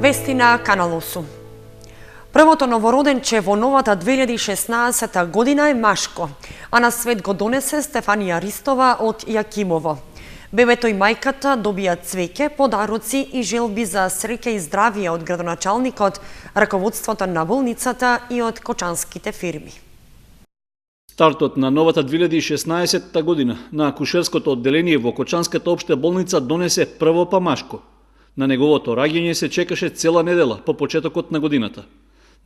Вести на Канал 8. Првото новороденче во новата 2016 година е машко, а на свет го донесе Стефанија Ристова од Јакимово. Бебето и мајката добија цвеќе, подароци и желби за среќа и здравие од градоначалникот, раководството на болницата и од кочанските фирми. Стартот на новата 2016 година на акушерското одделение во Кочанската општа болница донесе прво памашко. На неговото раѓање се чекаше цела недела по почетокот на годината.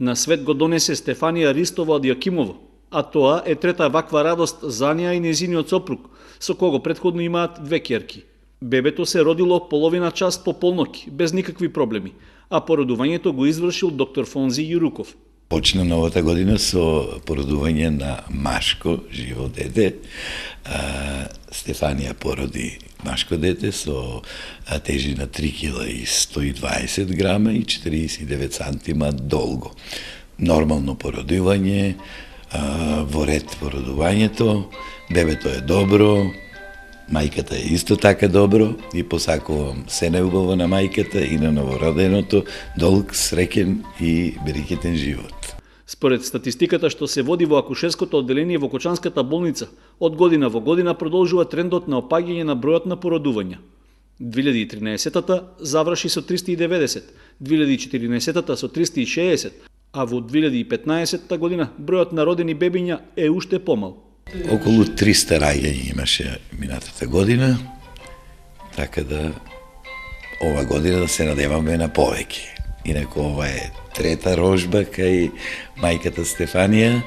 На свет го донесе Стефанија Ристова од Јакимово, а тоа е трета ваква радост за неа и незиниот сопруг, со кого претходно имаат две ќерки. Бебето се родило половина час по полноќ, без никакви проблеми, а породувањето го извршил доктор Фонзи Јуруков. Почна новата година со породување на машко, живо дете. Стефанија породи машко дете со тежина 3 кг и 120 грама и 49 сантима долго. Нормално породување, во ред породувањето, бебето е добро, мајката е исто така добро и посакувам се најубаво на мајката и на новороденото, долг, среќен и берекетен живот. Според статистиката што се води во акушерското одделение во Кочанската болница, од година во година продолжува трендот на опаѓање на бројот на породувања. 2013-та заврши со 390, 2014-та со 360, а во 2015 година бројот на родени бебиња е уште помал. Околу 300 раѓања имаше минатата година, така да ова година да се надеваме на повеќе. Инаку ова е трета рожба кај мајката Стефанија,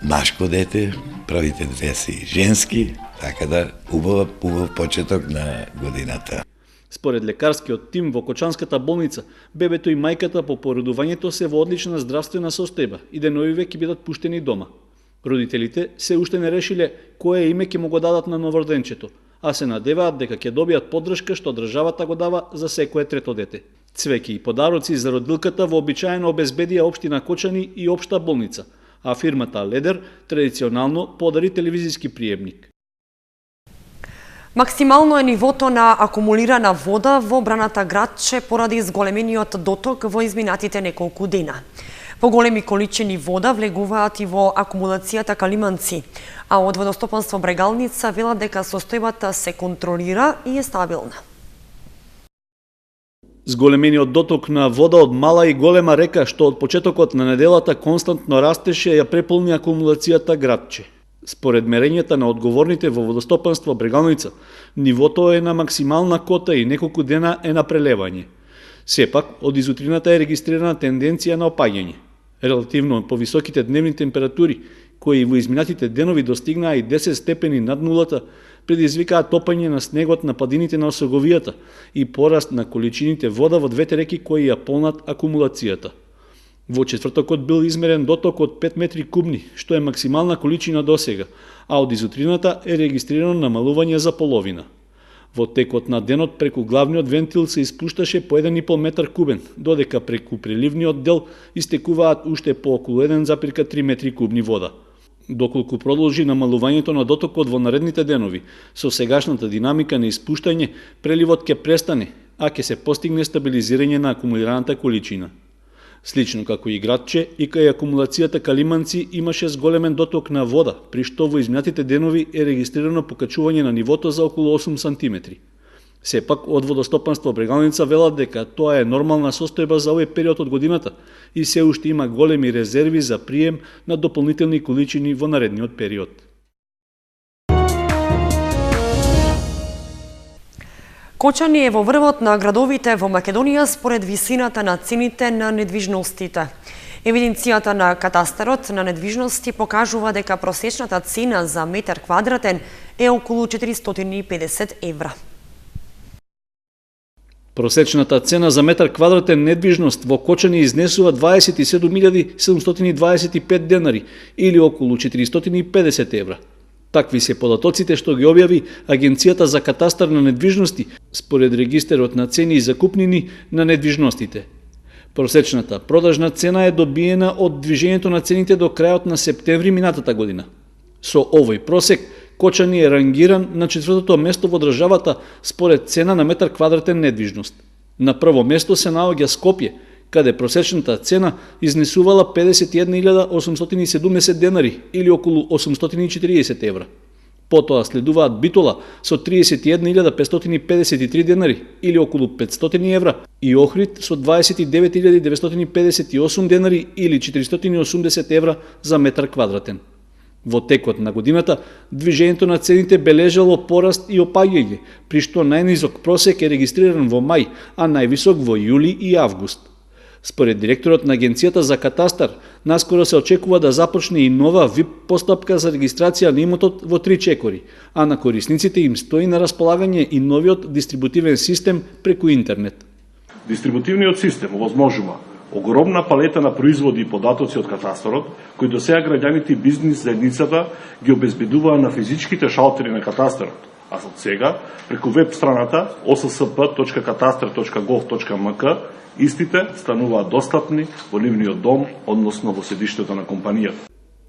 машко дете, правите две си женски, така да убав почеток на годината. Според лекарскиот тим во Кочанската болница, бебето и мајката по породувањето се во одлична здравствена состојба и деновиве ќе бидат пуштени дома. Родителите се уште не решиле кое име ќе му го дадат на новороденчето, а се надеваат дека ќе добијат поддршка што државата го дава за секое трето дете. Цвеќе и подароци за родилката вообичаено обезбедија општина Кочани и општа болница, а фирмата Ледер традиционално подари телевизиски приемник. Максимално е нивото на акумулирана вода во браната Градче поради зголемениот доток во изминатите неколку дена. Поголеми количини вода влегуваат и во акумулацијата Калиманци, а од водостопанство Брегалница велат дека состојбата се контролира и е стабилна. Зголемениот доток на вода од мала и голема река што од почетокот на неделата константно растеше ја преполни акумулацијата Градче. Според мерењата на одговорните во водостопанство Брегалница, нивото е на максимална кота и неколку дена е на прелевање. Сепак, од изутрината е регистрирана тенденција на опаѓање. Релативно повисоките дневни температури, кои во изминатите денови достигнаа и 10 степени над нулата, предизвикаат топање на снегот на падините на Осоговијата и пораст на количините вода во двете реки кои ја полнат акумулацијата. Во четвртокот бил измерен доток од 5 метри кубни, што е максимална количина досега, а од изутрината е регистрирано намалување за половина. Во текот на денот преку главниот вентил се испушташе по 1,5 метар кубен, додека преку преливниот дел истекуваат уште по околу 1,3 метри кубни вода. Доколку продолжи намалувањето на дотокот во наредните денови, со сегашната динамика на испуштање, преливот ќе престане, а ќе се постигне стабилизирање на акумулираната количина. Слично како и Градче, и кај акумулацијата Калиманци имаше зголемен доток на вода, при што во изминатите денови е регистрирано покачување на нивото за околу 8 сантиметри. Сепак, од водостопанство Брегалница велат дека тоа е нормална состојба за овој период од годината и се уште има големи резерви за прием на дополнителни количини во наредниот период. Кочани е во врвот на градовите во Македонија според висината на цените на недвижностите. Евиденцијата на катастарот на недвижности покажува дека просечната цена за метар квадратен е околу 450 евра. Просечната цена за метар квадратен недвижност во Кочани изнесува 27.725 денари или околу 450 евра. Такви се податоците што ги објави Агенцијата за катастар на недвижности според регистерот на цени и закупнини на недвижностите. Просечната продажна цена е добиена од движењето на цените до крајот на септември минатата година. Со овој просек Кочани е рангиран на 4-то место во државата според цена на метар квадратен недвижност. На прво место се наоѓа Скопје, каде просечната цена изнесувала 51.870 денари или околу 840 евра. Потоа следуваат Битола со 31.553 денари или околу 500 евра и Охрид со 29.958 денари или 480 евра за метар квадратен. Во текот на годината, движењето на цените бележало пораст и опаѓање, при што најнизок просек е регистриран во мај, а највисок во јули и август. Според директорот на Агенцијата за катастар, наскоро се очекува да започне и нова ВИП постапка за регистрација на имотот во 3 чекори, а на корисниците им стои на располагање и новиот дистрибутивен систем преку интернет. Дистрибутивниот систем овозможува огромна палета на производи и податоци од катастарот, кои до сега граѓаните и бизнис заедницата ги обезбедуваа на физичките шалтери на катастарот, а од сега, преку веб страната ossp.katastar.gov.mk, истите стануваат достапни во нивниот дом, односно во седиштето на компанијата.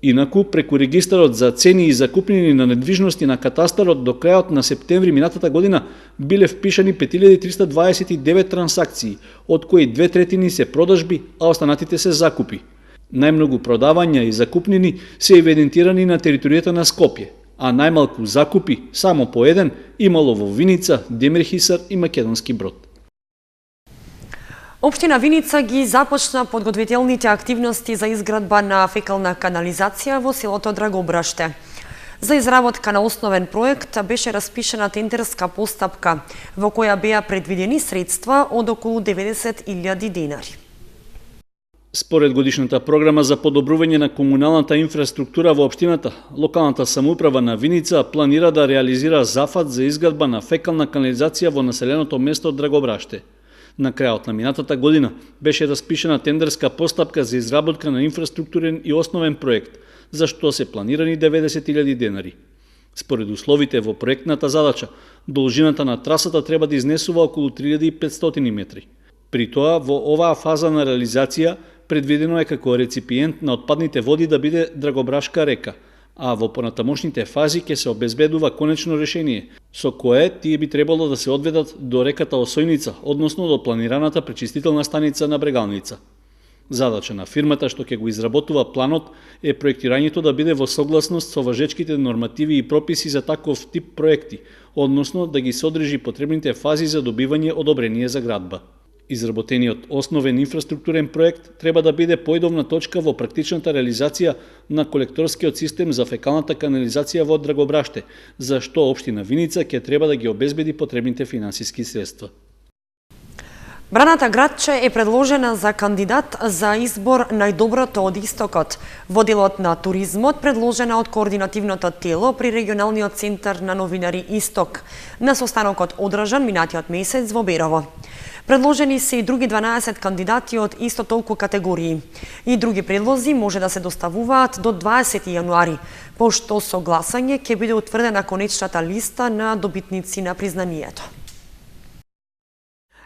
Инаку, преку регистарот за цени и закупнини на недвижности на катастарот до крајот на септември минатата година биле впишани 5329 трансакции, од кои 2/3 се продажби, а останатите се закупи. Најмногу продавања и закупнини се евидентирани на територијата на Скопје, а најмалку закупи, само по еден, имало во Виница, Демирхисар и Македонски Брод. Општина Виница ги започна подготвителните активности за изградба на фекална канализација во селото Драгобраште. За изработка на основен проект беше распишена тендерска постапка, во која беа предвидени средства од околу 90.000 денари. Според годишната програма за подобрување на комуналната инфраструктура во општината, локалната самоуправа на Виница планира да реализира зафат за изградба на фекална канализација во населеното место Драгобраште. На крајот на минатата година беше распишена тендерска постапка за изработка на инфраструктурен и основен проект, за што се планирани 90.000 денари. Според условите во проектната задача, должината на трасата треба да изнесува околу 3500 метри. При тоа, во оваа фаза на реализација, предвидено е како реципиент на отпадните води да биде Драгобрашка река, а во понатамошните фази ќе се обезбедува конечно решение, со кое тие би требало да се одведат до реката Осојница, односно до планираната пречистителна станица на Брегалница. Задача на фирмата што ќе го изработува планот е проектирањето да биде во согласност со важечките нормативи и прописи за таков тип проекти, односно да ги содржи потребните фази за добивање одобрение за градба. Изработениот основен инфраструктурен проект треба да биде поидовна точка во практичната реализација на колекторскиот систем за фекалната канализација во Драгобраште, за што општина Виница ќе треба да ги обезбеди потребните финансиски средства. Браната Градче е предложена за кандидат за избор најдоброто од истокот во делот на туризмот, предложена од координативното тело при регионалниот центар на новинари Исток, на состанокот одржан минатиот месец во Берово. Предложени се и други 12 кандидати од исто толку категории. И други предлози може да се доставуваат до 20 јануари, пошто со гласање ќе биде утврдена конечната листа на добитници на признанието.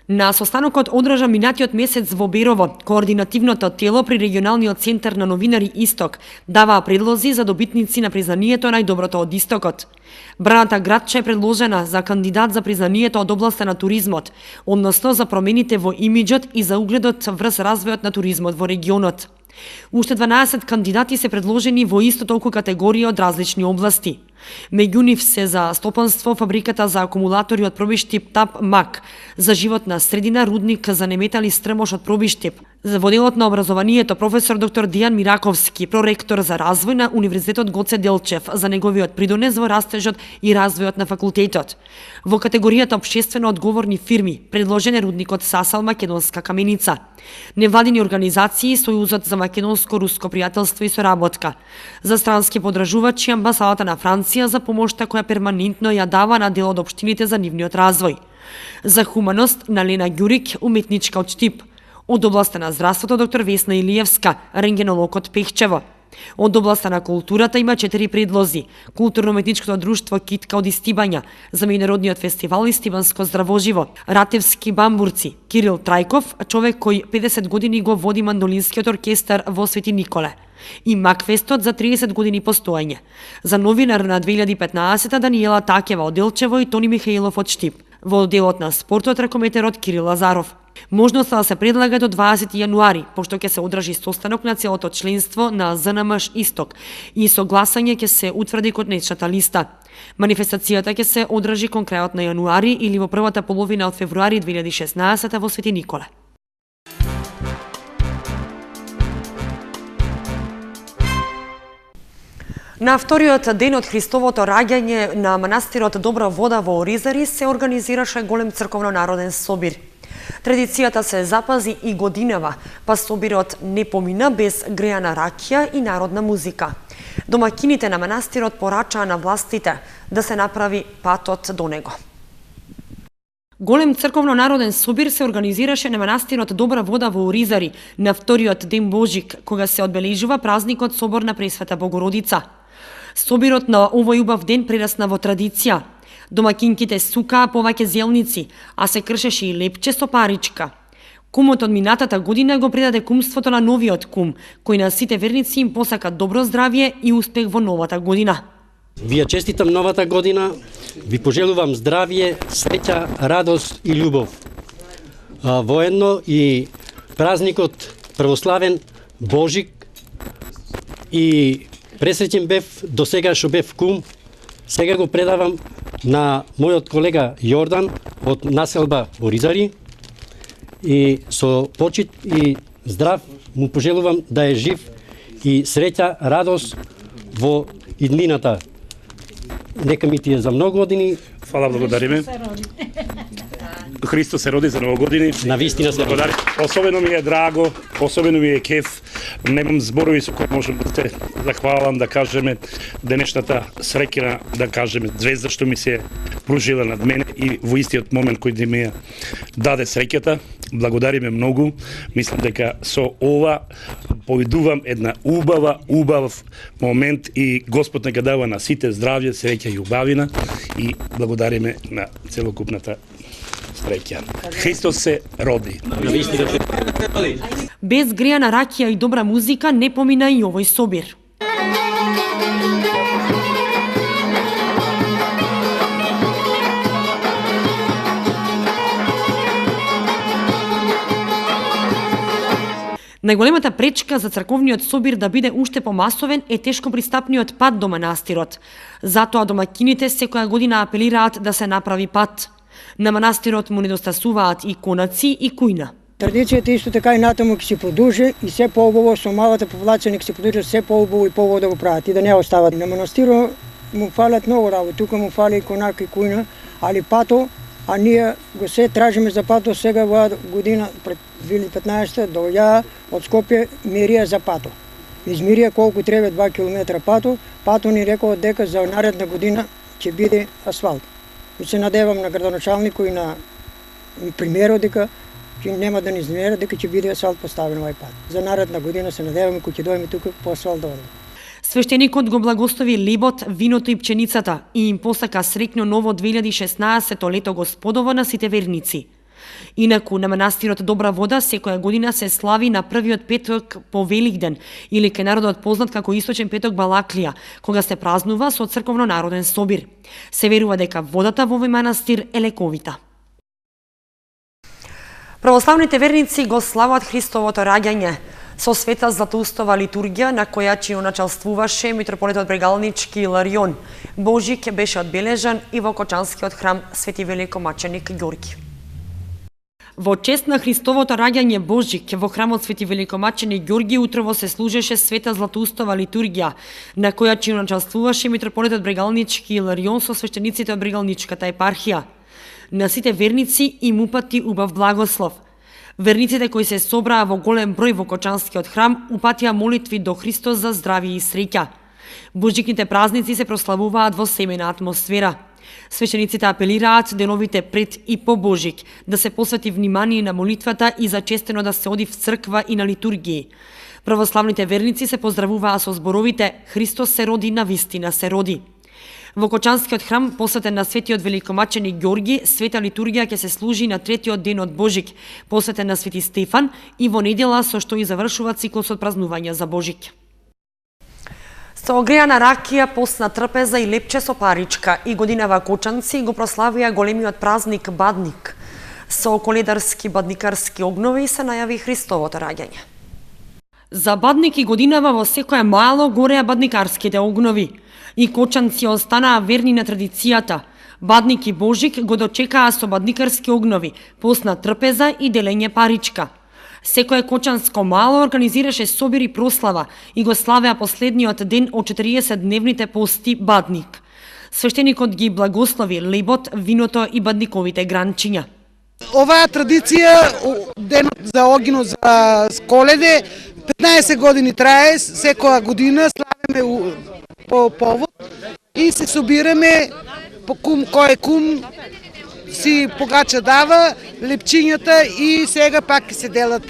На состанокот одржан минатиот месец во Берово, координативното тело при регионалниот центар на новинари Исток даваа предлози за добитници на признанието најдоброто од Истокот. Браната Градче е предложена за кандидат за признанието од областа на туризмот, односно за промените во имиџот и за угледот врз развојот на туризмот во регионот. Уште 12 кандидати се предложени во исто толку категории од различни области. Меѓу нив се за стопанство фабриката за акумулатори од пробиштип ТАП МАК, за животна средина рудник за неметали стрмош од пробиштип, за во делот на образованието професор доктор Дијан Мираковски, проректор за развој на Универзитетот Гоце Делчев, за неговиот придонес во растежот и развојот на факултетот. Во категоријата општествено одговорни фирми предложен е рудникот Сасал Македонска каменица. Невладини организации, Сојузот за македонско-руско пријателство и соработка, за странски подржувачи амбасадата на Франција за помошта која перманентно ја дава на дел од општините за нивниот развој. За хуманост на Лена Ѓурик, уметничка од Штип. Од областа на здравството доктор Весна Илиевска, рентгенолог од Пехчево. Од областа на културата има 4 предлози. Културно-уметничкото друштво Китка од Истибања, за меѓународниот фестивал Истибанско здравоживо, Ратевски бамбурци, Кирил Трајков, човек кој 50 години го води мандолинскиот оркестар во Свети Николе, и Макфестот за 30 години постоење. За новинар на 2015 Даниела Такева од Делчево и Тони Михаилов од Штип. Во делот на спортот ракометерот Кирил Лазаров. Можноста да се предлага до 20 јануари, пошто ќе се одржи состанок на целото членство на ЗНМШ Исток и со гласање ќе се утврди конечната листа. Манифестацијата ќе се одржи кон крајот на јануари или во првата половина од февруари 2016 во Свети Николе. На вториот ден од Христовото раѓање на манастирот Добра вода во Оризари се организираше голем црковно-народен собир. Традицијата се запази и годинава, па собирот не помина без грејана ракија и народна музика. Домакините на манастирот порачаа на властите да се направи патот до него. Голем црковно-народен собир се организираше на манастирот Добра вода во Оризари на вториот ден Божик, кога се одбележува празникот Собор на Пресвета Богородица. Собирот на овој убав ден прерасна во традиција. Домакинките сукаа повеќе зелници, а се кршеше и лепче со паричка. Кумот од минатата година го предаде кумството на новиот кум, кој на сите верници им посака добро здравје и успех во новата година. Ви ја честитам новата година, ви пожелувам здравје, среќа, радост и љубов. Воедно и празникот православен Божик и пресреќен бев до сега што бев кум, сега го предавам на мојот колега Јордан од населба Оризари и со почит и здрав му пожелувам да е жив и среќа, радост во иднината. Нека ми ти е за многу години. Фала, благодариме. Христос се роди за ново години. Навистина се роди. Особено ми е драго, особено ми е кеф. Немам зборови со кои можам да се захвалам, да кажеме денешната среќна, да кажеме звезда што ми се пружила над мене и во истиот момент кој ми ја даде среќата. Благодариме многу. Мислам дека со ова повидувам една убав момент и Господ нека дава на сите здравје, среќа и убавина и благодариме на целокупната среќа. Христос се роди. Без грејана ракија и добра музика не помина и овој собир. Најголемата пречка за црковниот собир да биде уште помасовен е тешко пристапниот пат до манастирот. Затоа домакините секоја година апелираат да се направи пат. На манастирот му недостасуваат и конаци и кујна. Традицијата исто така и натаму ќе се продолжи и се поубаво со малата популација ќе се продолжи се поубаво и поубаво да го прават и да не остават. На манастирот му фалат многу работи, тука му фали и конак и кујна, али пато, а ние го се тражиме за пато сега во година пред 2015 доаѓаа од Скопје мерија за пато. Измерија колку треба 2 км пато, пато ни рекол дека за наредна година ќе биде асфалт. И се надевам на градоначалникот и на премиерот дека ќе нема да ни изненера дека ќе биде асфалт поставен овој пат. За наредна година се надеваме кога ќе дојдеме тука по асфалт да одиме. Свештеникот го благослови лебот, виното и пченицата и им посака среќно ново 2016 лето Господово на сите верници. Инаку на манастирот Добра вода секоја година се слави на првиот петок по Великден или кај народот познат како Источен петок Балаклија, кога се празнува со црковно-народен собир. Се верува дека водата во овој манастир е лековита. Православните верници го слават Христовото раѓање со света Златоустова литургија на која чино началствуваше митрополитот Брегалнички Иларион. Божик беше одбележан и во Кочанскиот храм Свети Великомаченик Ѓорги. Во чест на Христовото раѓање Божик во храмот Свети Великомаченик Ѓорги утрово се служеше света Златоустова литургија на која чино началствуваше митрополитот Брегалнички Иларион со свештениците од Брегалничката епархија. На сите верници им упати убав благослов. Верниците кои се собраа во голем број во Кочанскиот храм упатија молитви до Христос за здравје и среќа. Божикните празници се прославуваат во семена атмосфера. Свештениците апелираат деновите пред и по Божик да се посвети внимание на молитвата и зачестено да се оди в црква и на литургии. Православните верници се поздравуваа со зборовите Христос се роди, навистина се роди. Во Кочанскиот храм, посветен на светиот великомаченик Ѓорги, света литургија ќе се служи на третиот ден од Божик, посветен на свети Стефан и во недела со што и завршува циклусот празнувања за Божик. Со огреана ракија, постна трпеза и лепче со паричка и годинава кочанци го прославија големиот празник Бадник. Со коледарски бадникарски обнови се најави Христовото раѓање. За Бадник и годинава во секое мало гореа бадникарските огнови и кочанци останаа верни на традицијата. Бадник и Божик го дочекаа со бадникарски огнови, постна трпеза и делење паричка. Секое кочанско мало организираше собир и прослава и го славеа последниот ден од 40-дневните пости Бадник. Свештеникот ги благослови лебот, виното и бадниковите гранчиња. Оваа традиција, денот за огино за Коледе, 15 години трае, секоја година славиме по повод и се собираме по кум, кој е кум, си погача дава, лепчињата и сега пак се делат.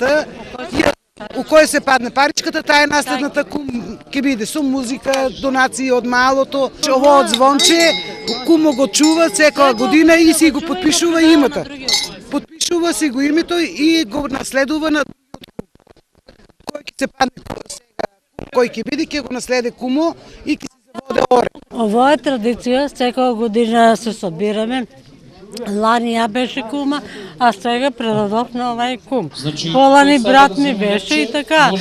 У кој се падне паричката, таа е наследната кум, ќе биде со музика, донации од малото. Овоот звонче, кумо го чува секоја година и си го подпишува името. Подпишува си го името и го наследува на кој ќе се падне сега, кој ќе биде, ќе го наследи кумо и ќе се заводе оре. Ова е традиција, секоја година се собираме. Лани ја беше кума, а сега предадов на овај кум. Полани брат ми беше и така.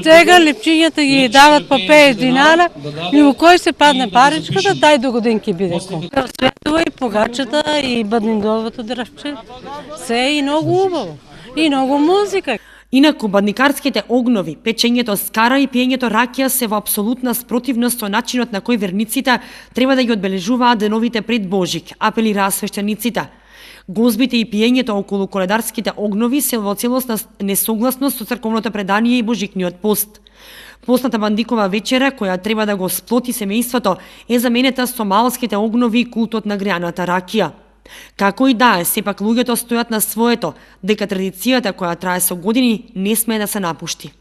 Сега лепчињата ги дават по 50 динара и у кој се падне паричката, тај до годин ќе биде кум. Светува и погачата и бадниндовото дрвче. Се и многу убаво. И многу музика. Инаку, бадникарските огнови, печењето скара и пиењето ракија се во апсолутна спротивност со начинот на кој верниците треба да ги одбележуваат деновите пред Божик, апелираа свештениците. Гозбите и пиењето околу коледарските огнови се во целосна несогласност со црковното предание и божикниот пост. Постната Бадникова вечера, која треба да го сплоти семејството, е заменета со малските огнови и култот на греаната ракија. Како и да е, сепак луѓето стојат на своето, дека традицијата која трае со години не смее да се напушти.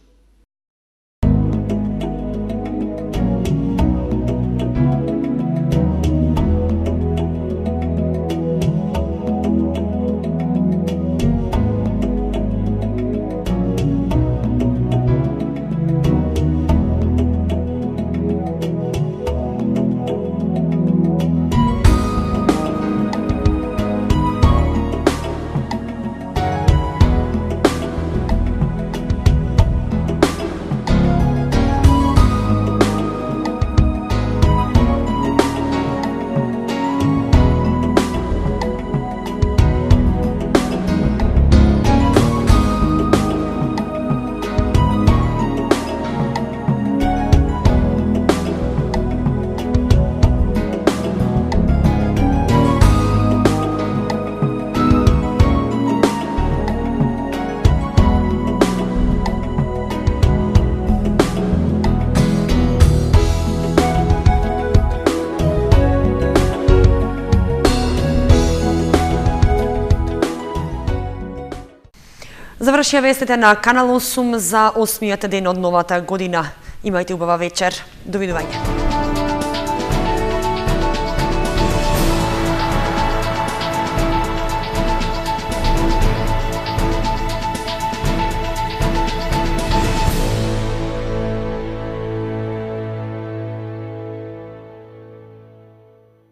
Завршија вестите на Канал 8 за 8-миот ден од новата година. Имајте убава вечер. Довидување.